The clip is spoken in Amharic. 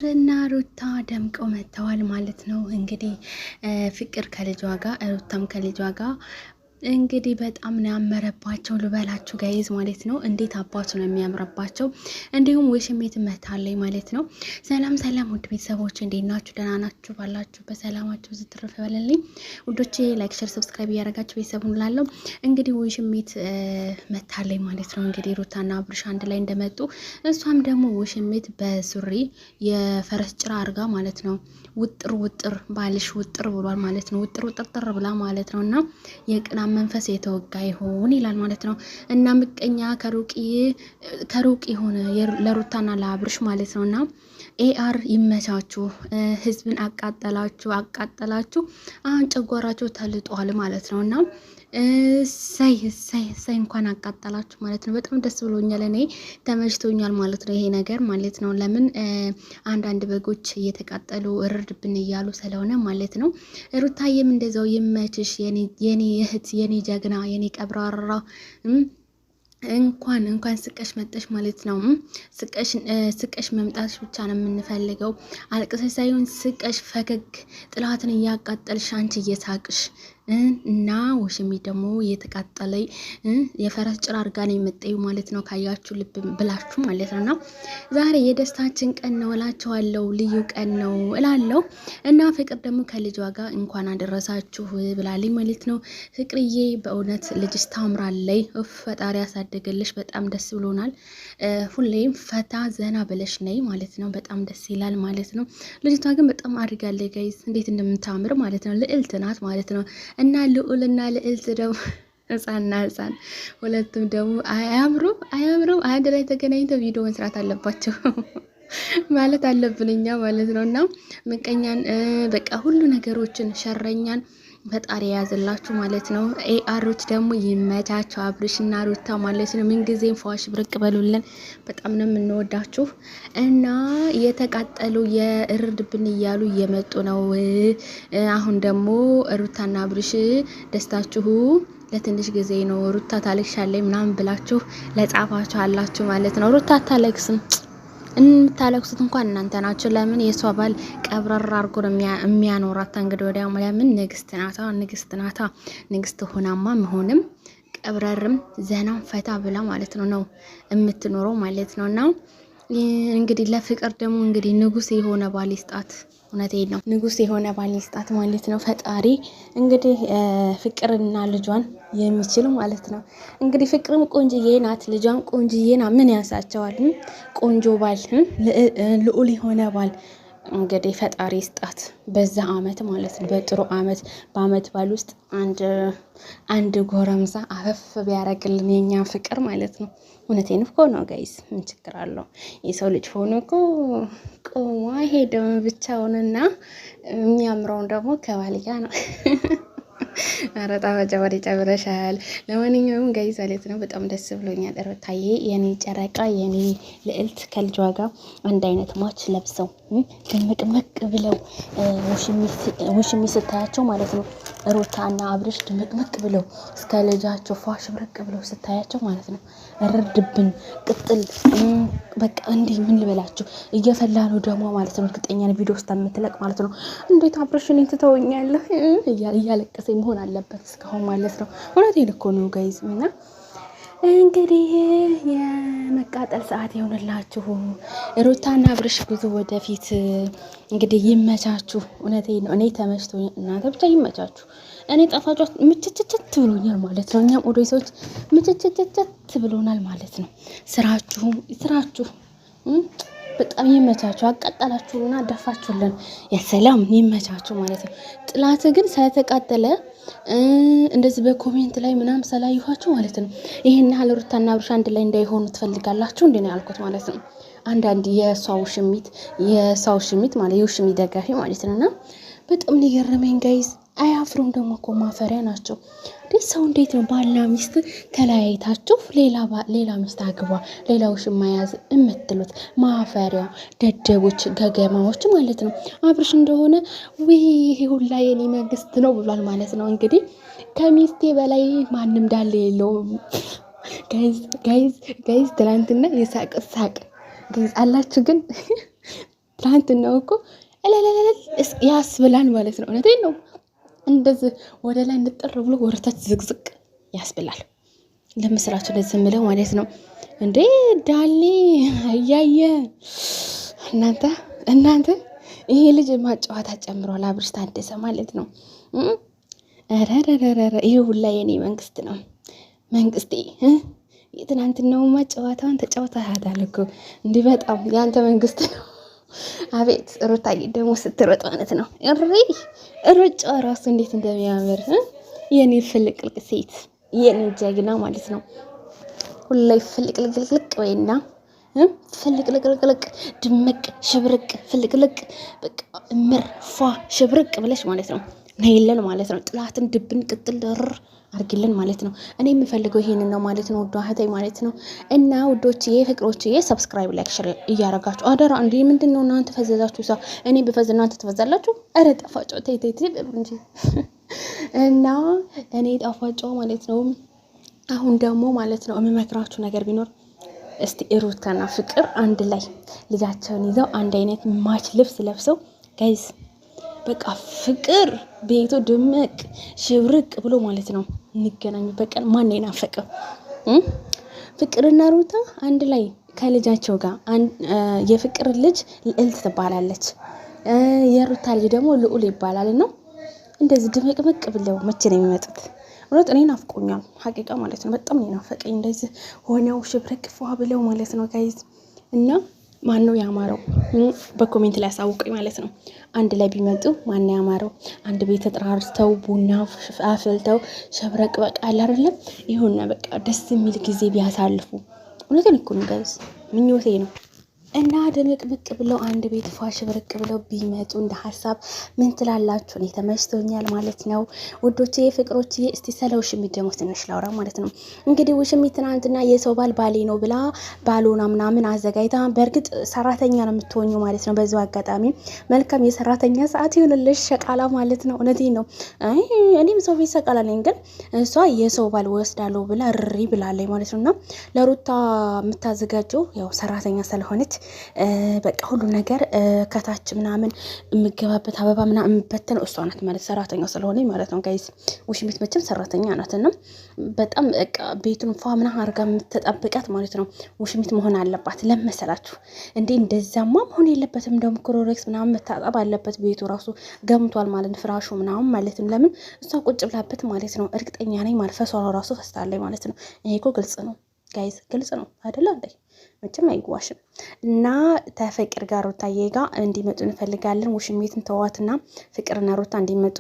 እና ሩታ ደምቀው መተዋል ማለት ነው። እንግዲህ ፍቅር ከልጇ ጋር ሩታም ከልጇ ጋር እንግዲህ በጣም ነው ያመረባቸው ልበላችሁ ጋይዝ ማለት ነው። እንዴት አባቱ ነው የሚያምረባቸው። እንዲሁም ወሽሜት መታለይ ማለት ነው። ሰላም ሰላም ውድ ቤተሰቦች እንዴት ናችሁ? ደህና ናችሁ? ባላችሁ በሰላማችሁ ዝትርፍ ይበልልኝ ውዶቼ። ላይክ ሼር ሰብስክራይብ እያደረጋችሁ ቤተሰቡን ላለው እንግዲህ ወሽሜት መታለይ ማለት ነው። እንግዲህ ሩታና አብርሽ አንድ ላይ እንደመጡ እሷም ደግሞ ወሽሜት በሱሪ የፈረስ ጭራ አርጋ ማለት ነው። ውጥር ውጥር ባልሽ ውጥር ብሏል ማለት ነው። ውጥር ውጥር ብላ ማለት ነውና የቅና መንፈስ የተወጋ ይሆን ይላል ማለት ነው። እና ምቀኛ ከሩቅ የሆነ ለሩታና ለአብርሽ ማለት ነውና ኤአር ይመቻችሁ። ህዝብን አቃጠላችሁ አሁን ጨጓራችሁ ተልጧል ማለት ነውና ሳይ እንኳን አቃጠላችሁ ማለት ነው። በጣም ደስ ብሎኛል፣ እኔ ተመችቶኛል ማለት ነው ይሄ ነገር ማለት ነው። ለምን አንዳንድ በጎች እየተቃጠሉ እርድብን እያሉ ስለሆነ ማለት ነው። ሩታዬም እንደዛው ይመችሽ የኔ እህት፣ የኔ ጀግና፣ የኔ ቀብራራ እንኳን ስቀሽ መጣሽ ማለት ነው። ስቀሽ መምጣትሽ ብቻ ነው የምንፈልገው። አልቅሰሽ ሳይሆን ስቀሽ ፈገግ ጥላትን እያቃጠልሽ አንቺ እየሳቅሽ እና ወሽሚ ደግሞ እየተቃጠለይ የፈረስ ጭራ አርጋ ነው የመጣዩ ማለት ነው። ካያችሁ ልብ ብላችሁ ማለት ነውና ዛሬ የደስታችን ቀን ነው እላችኋለሁ። ልዩ ቀን ነው እላለሁ። እና ፍቅር ደግሞ ከልጇ ጋር እንኳን አደረሳችሁ ብላለች ማለት ነው። ፍቅርዬ በእውነት ልጅሽ ታምራለይ። ፈጣሪ ያሳደገልሽ። በጣም ደስ ብሎናል። ሁሌም ፈታ ዘና ብለሽ ነይ ማለት ነው። በጣም ደስ ይላል ማለት ነው። ልጅቷ ግን በጣም አድጋለች ጋይስ፣ እንዴት እንደምታምር ማለት ነው። ልዕልት ናት ማለት ነው። እና ልዑልና ልዕልት ደግሞ ህፃን ሁለቱም ደግሞ አያምሩም። አንድ ላይ ተገናኝተው ቪዲዮ መስራት አለባቸው ማለት አለብን እኛ ማለት ነው። እና ምቀኛን በቃ ሁሉ ነገሮችን ሸረኛን ፈጣሪ የያዘላችሁ ማለት ነው። ኤአሮች ደግሞ ይመቻቸው፣ አብርሽና ሩታ ማለት ነው። ምንጊዜም ፏሽ ብርቅ በሉልን። በጣም ነው የምንወዳችሁ። እና የተቃጠሉ የእርድብን እያሉ እየመጡ ነው። አሁን ደግሞ ሩታና አብርሽ ደስታችሁ ለትንሽ ጊዜ ነው። ሩታ ታለቅሻለች ምናምን ብላችሁ ለጻፋችሁ አላችሁ ማለት ነው። ሩታ አታለቅስም። የምታለቅሱት እንኳን እናንተ ናችሁ። ለምን የሷ ባል ቀብረር አርጎ ነው የሚያኖራት። እንግዲህ ወዲያ ለምን ንግስት ናታ። ንግስት ሆናማ መሆንም ቀብረርም ዘናም ፈታ ብላ ማለት ነው የምትኖረው ማለት ነውና እንግዲህ ለፍቅር ደግሞ እንግዲህ ንጉስ የሆነ ባል ይስጣት። እውነቴን ነው። ንጉስ የሆነ ባል ይስጣት ማለት ነው ፈጣሪ። እንግዲህ ፍቅርና ልጇን የሚችል ማለት ነው። እንግዲህ ፍቅርም ቆንጅዬ ናት፣ ልጇም ቆንጅዬ ናት። ምን ያንሳቸዋል? ቆንጆ ባል፣ ልዑል የሆነ ባል እንግዲህ ፈጣሪ ይስጣት በዛ አመት ማለት ነው። በጥሩ አመት በአመት ባል ውስጥ አንድ ጎረምሳ አፈፍ ቢያረግልን የኛ ፍቅር ማለት ነው። እውነቴን እኮ ነው ጋይስ፣ ምን ችግር አለው? የሰው ልጅ ሆኖ እኮ ቆሞ ሄደው ብቻውንና የሚያምረውን ደግሞ ከባልጋ ነው። አረጣ ወደ ጨብረሻል። ለማንኛውም ጋይስ ማለት ነው በጣም ደስ ብሎኛል። ሩታዬ የኔ ጨረቃ የኔ ልዕልት ከልጇ ጋር አንድ አይነት ማች ለብሰው ድምቅምቅ ብለው ውሽሚ ስታያቸው ማለት ነው። ሩታና አብርሽ ድምቅምቅ ብለው እስከ ልጃቸው ፋሽ ብርቅ ብለው ስታያቸው ማለት ነው። እርድብን ቅጥል በቃ እንዲህ ምን ልበላችሁ እየፈላ ነው ደግሞ ማለት ነው። እርግጠኛ ቪዲዮ ውስጥ የምትለቅ ማለት ነው። እንዴት አብርሽን ትተወኛለህ እያለቀሰ መሆን አለበት እስካሁን ማለት ነው። እውነቴን እኮ ነው ጋይዝ። እና እንግዲህ የመቃጠል ሰዓት ይሆንላችሁ። ሩታና አብርሽ ጉዞ ወደፊት እንግዲህ ይመቻችሁ። እውነቴን ነው። እኔ ተመችቶኛል። እናንተ ብቻ ይመቻችሁ። እኔ ጣፋጮች ምችችችት ብሎኛል ማለት ነው። እኛም ኦዲየንሶች ምችችችት ብሎናል ማለት ነው። ስራችሁ በጣም ይመቻችሁ። አቃጠላችሁና ደፋችሁልን። የሰላም ይመቻችሁ ማለት ነው። ጥላት ግን ስለተቃጠለ እንደዚህ በኮሜንት ላይ ምናምን ስላየኋችሁ ማለት ነው ይሄን ያህል ሩታና አብርሽ አንድ ላይ እንዳይሆኑ ትፈልጋላችሁ እንዴ ነው ያልኩት ማለት ነው። አንዳንድ የሷው ሽሚት ማለት የውሽሚት ደጋፊ ማለት ነውና በጣም ነው ጋይስ። አያፍሩም ደግሞ እኮ ማፈሪያ ናቸው። ሰው እንዴት ነው ባልና ሚስት ተለያይታችሁ ሌላ ሚስት አግባ ሌላ ውሽማ ያዝ የምትሉት? ማፈሪያ ደደቦች፣ ገገማዎች ማለት ነው። አብርሽ እንደሆነ ይሄ ሁላ የኔ መንግስት ነው ብሏል ማለት ነው። እንግዲህ ከሚስቴ በላይ ማንም ዳለ የለውም። ጋይዝ ትላንትና የሳቅ ጋይዝ አላችሁ ግን ትናንትናው እኮ እለለለል ያስብላል ማለት ነው። እውነቴን ነው። እንደዚህ ወደ ላይ እንጥር ብሎ ወረታች ዝቅዝቅ ያስብላል። ለምስራችሁ ለዚህ ምለው ማለት ነው እንዴ ዳሌ እያየ እናንተ ይሄ ልጅ ማጫወታ ጨምሯል። አብርሽ ታደሰ ማለት ነው። ረረረረ ይሄ ሁላ የኔ መንግስት ነው። መንግስቴ የትናንትናው ማጫወታውን ተጫውተሃታል እኮ እንዲህ በጣም ያንተ መንግስት ነው። አቤት ሩታዬ ደግሞ ስትሮጥ ማለት ነው ሩጫ ራሱ እንዴት እንደሚያምር የኔ ፍልቅልቅ ሴት የኔ ጀግና ማለት ነው። ሁላይ ፍልቅልቅልቅ ወይና ፍልቅልቅልቅ ድምቅ ሽብርቅ ፍልቅልቅ በቃ ምር ፏ ሽብርቅ ብለሽ ማለት ነው ነይለን ማለት ነው። ጥላትን ድብን ቅጥል ደር አርግልን ማለት ነው። እኔ የምፈልገው ይሄንን ነው ማለት ነው። ውዷ እህቴ ማለት ነው። እና ውዶችዬ ፍቅሮችዬ ሰብስክራይብ ላይክ ሼር እያረጋችሁ አደራ። እንዴ ምንድነው እናንተ ፈዘዛችሁ? እኔ ብፈዝ እናንተ ትፈዛላችሁ? አረ ጠፋጫው ተይ እንጂ እና እኔ ጣፋጫው ማለት ነው። አሁን ደግሞ ማለት ነው የምመክራችሁ ነገር ቢኖር እስቲ ሩታና ፍቅር አንድ ላይ ልጃቸውን ይዘው አንድ አይነት ማች ልብስ ለብሰው ጋይስ በቃ ፍቅር ቤቱ ድምቅ ሽብርቅ ብሎ ማለት ነው እንገናኙበት ቀን ማን ይናፈቀው? ፍቅርና ሩታ አንድ ላይ ከልጃቸው ጋር የፍቅር ልጅ ልዕልት ትባላለች፣ የሩታ ልጅ ደግሞ ልዑል ይባላል። ነው እንደዚህ ድምቅምቅ ብለው መቼ ነው የሚመጡት? እውነት እኔ ናፍቆኛል ሀቂቃ ማለት ነው። በጣም ናፈቀኝ እንደዚህ ሆነው ሽብርቅ ፏ ብለው ማለት ነው ጋይዝ። እና ማን ነው ያማረው? በኮሜንት ላይ አሳውቀኝ ማለት ነው። አንድ ላይ ቢመጡ ማን ነው ያማረው? አንድ ቤት ተጠራርተው ቡና አፍልተው ሸብረቅ በቃ አለ አይደለም ይሁን በቃ ደስ የሚል ጊዜ ቢያሳልፉ እውነትን እኮ ነው ጋይዝ፣ ምኞቴ ነው። እና ድምቅምቅ ብለው አንድ ቤት ፏሽ ብርቅ ብለው ቢመጡ እንደ ሀሳብ ምን ትላላችሁ? እኔ ተመችቶኛል ማለት ነው ውዶቼ ፍቅሮቼ። እስቲ ስለ ውሽሚት ደግሞ ትንሽ ላውራ ማለት ነው። እንግዲህ ውሽሚት ትናንትና የሰው ባሌ ነው ብላ ባሎና ምናምን አዘጋጅታ፣ በእርግጥ ሰራተኛ ነው የምትሆኙ ማለት ነው። በዚሁ አጋጣሚ መልካም የሰራተኛ ሰዓት ይሁንልሽ ሸቃላ ማለት ነው። እውነቴን ነው። እኔም ሰው ቤት ሰቃላ ነኝ፣ ግን እሷ የሰው ባል ወስዳለሁ ብላ ሪ ብላለች ማለት ነው። እና ለሩታ የምታዘጋጀው ያው ሰራተኛ ስለሆነች በቃ ሁሉ ነገር ከታች ምናምን የምገባበት አበባ ምናምን የምበተነው እሷ ናት ማለት ሰራተኛ ስለሆነ ማለት ነው ጋይስ። ውሽሚት መቼም ሰራተኛ ናትና በጣም በቃ ቤቱን ፏ ምናምን አርጋ የምትጠብቃት ማለት ነው ውሽሚት መሆን አለባት። ለመሰላችሁ እንዴ እንደዛማ መሆን የለበትም። እንደውም ክሮሬክስ ምናምን መታጠብ አለበት። ቤቱ ራሱ ገምቷል ማለት ፍራሹ ምናምን ማለት ነው። ለምን እሷ ቁጭ ብላበት ማለት ነው። እርግጠኛ ነኝ ማለት ፈሷ ራሱ ፈስታለች ማለት ነው። ይሄ እኮ ግልጽ ነው ጋይስ፣ ግልጽ ነው አይደለ እንዴ? መቼም አይጓሽም። እና ተፍቅር ጋር ሩታዬ ጋር እንዲመጡ እንፈልጋለን። ውሽሚትን ተዋትና ፍቅርና ሩታ እንዲመጡ